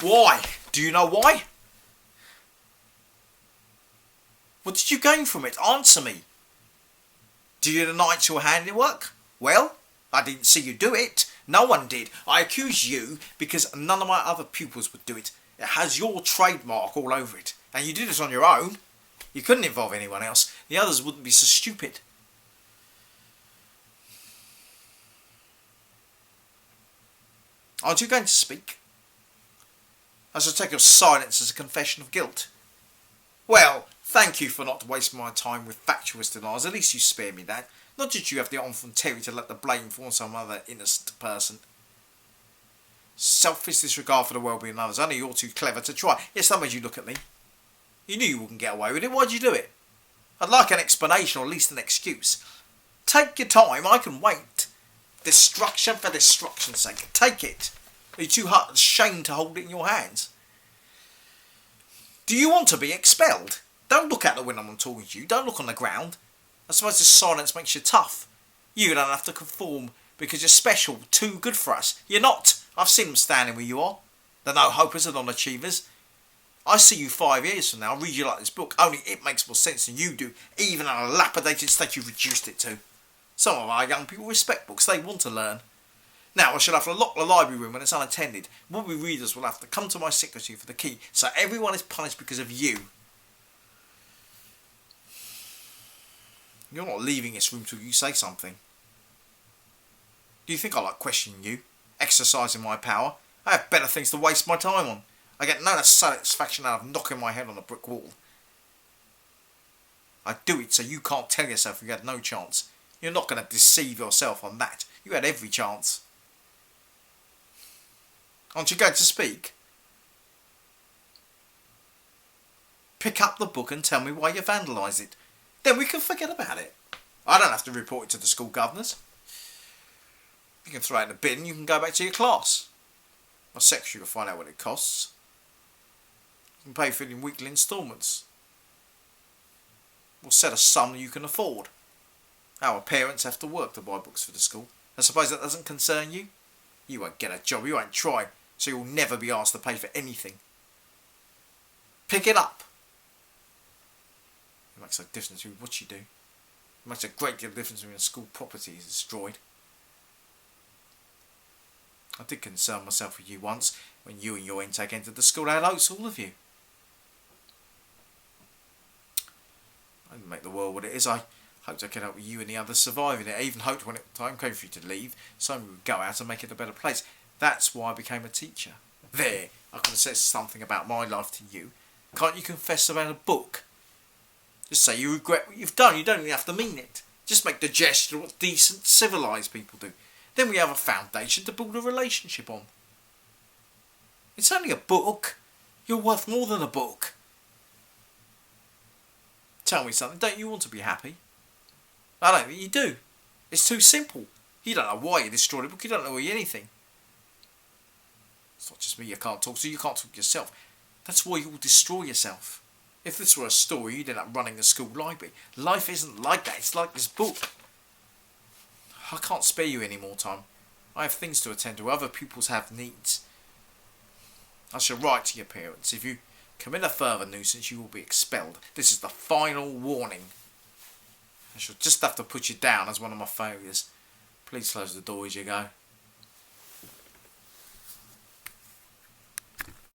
Why? Do you know why? What did you gain from it? Answer me. Did you deny it's your handiwork? Well, I didn't see you do it. No one did. I accuse you because none of my other pupils would do it. It has your trademark all over it. And you did it on your own. You couldn't involve anyone else. The others wouldn't be so stupid. Aren't you going to speak? I shall take your silence as a confession of guilt. Well, thank you for not wasting my time with fatuous denials. At least you spared me that. Not did you have the enfant terror to let the blame fall on some other innocent person. Selfish disregard for the well-being of others. Only you're too clever to try. Yes, that made you look at me. You knew you wouldn't get away with it. Why'd you do it? I'd like an explanation or at least an excuse. Take your time. I can wait. Destruction for destruction's sake. Take it. Are you too ashamed to hold it in your hands? Do you want to be expelled? Don't look out the window when I'm talking to you. Don't look on the ground. I suppose this silence makes you tough. You don't have to conform because you're special, too good for us. You're not. I've seen them standing where you are. The no-hopers and non-achievers. I see you 5 years from now. I'll read you like this book. Only it makes more sense than you do, even in a lapidated state you've reduced it to. Some of our young people respect books. They want to learn. Now I shall have to lock the library room when it's unattended. Would-be readers will have to come to my secretary for the key, so everyone is punished because of you. You're not leaving this room till you say something. Do you think I like questioning you? Exercising my power? I have better things to waste my time on. I get no satisfaction out of knocking my head on a brick wall. I do it so you can't tell yourself you had no chance. You're not going to deceive yourself on that. You had every chance. Aren't you going to speak? Pick up the book and tell me why you vandalised it. Then we can forget about it. I don't have to report it to the school governors. You can throw it in the bin and you can go back to your class. My secretary will find out what it costs. You can pay for it in weekly instalments. We'll set a sum you can afford. Our parents have to work to buy books for the school. I suppose that doesn't concern you? You won't get a job, you won't try, so you'll never be asked to pay for anything. Pick it up. It makes a difference with what you do. It makes a great deal of difference when the school property is destroyed. I did concern myself with you once, when you and your intake entered the school. I had hopes, all of you. I didn't make the world what it is. I hoped I could help you and the others survive in it. I even hoped when time came for you to leave, someone would go out and make it a better place. That's why I became a teacher. There, I could have said something about my life to you. Can't you confess about a book? Just say you regret what you've done. You don't even have to mean it. Just make the gesture what decent, civilised people do. Then we have a foundation to build a relationship on. It's only a book. You're worth more than a book. Tell me something. Don't you want to be happy? I don't think you do. It's too simple. You don't know why you destroyed a book. You don't know anything. It's not just me you can't talk to. You can't talk yourself. That's why you'll destroy yourself. If this were a story, you'd end up running the school library. Life isn't like that. It's like this book. I can't spare you any more time. I have things to attend to. Other pupils have needs. I shall write to your parents. If you commit a further nuisance, you will be expelled. This is the final warning. I shall just have to put you down as one of my failures. Please close the door as you go.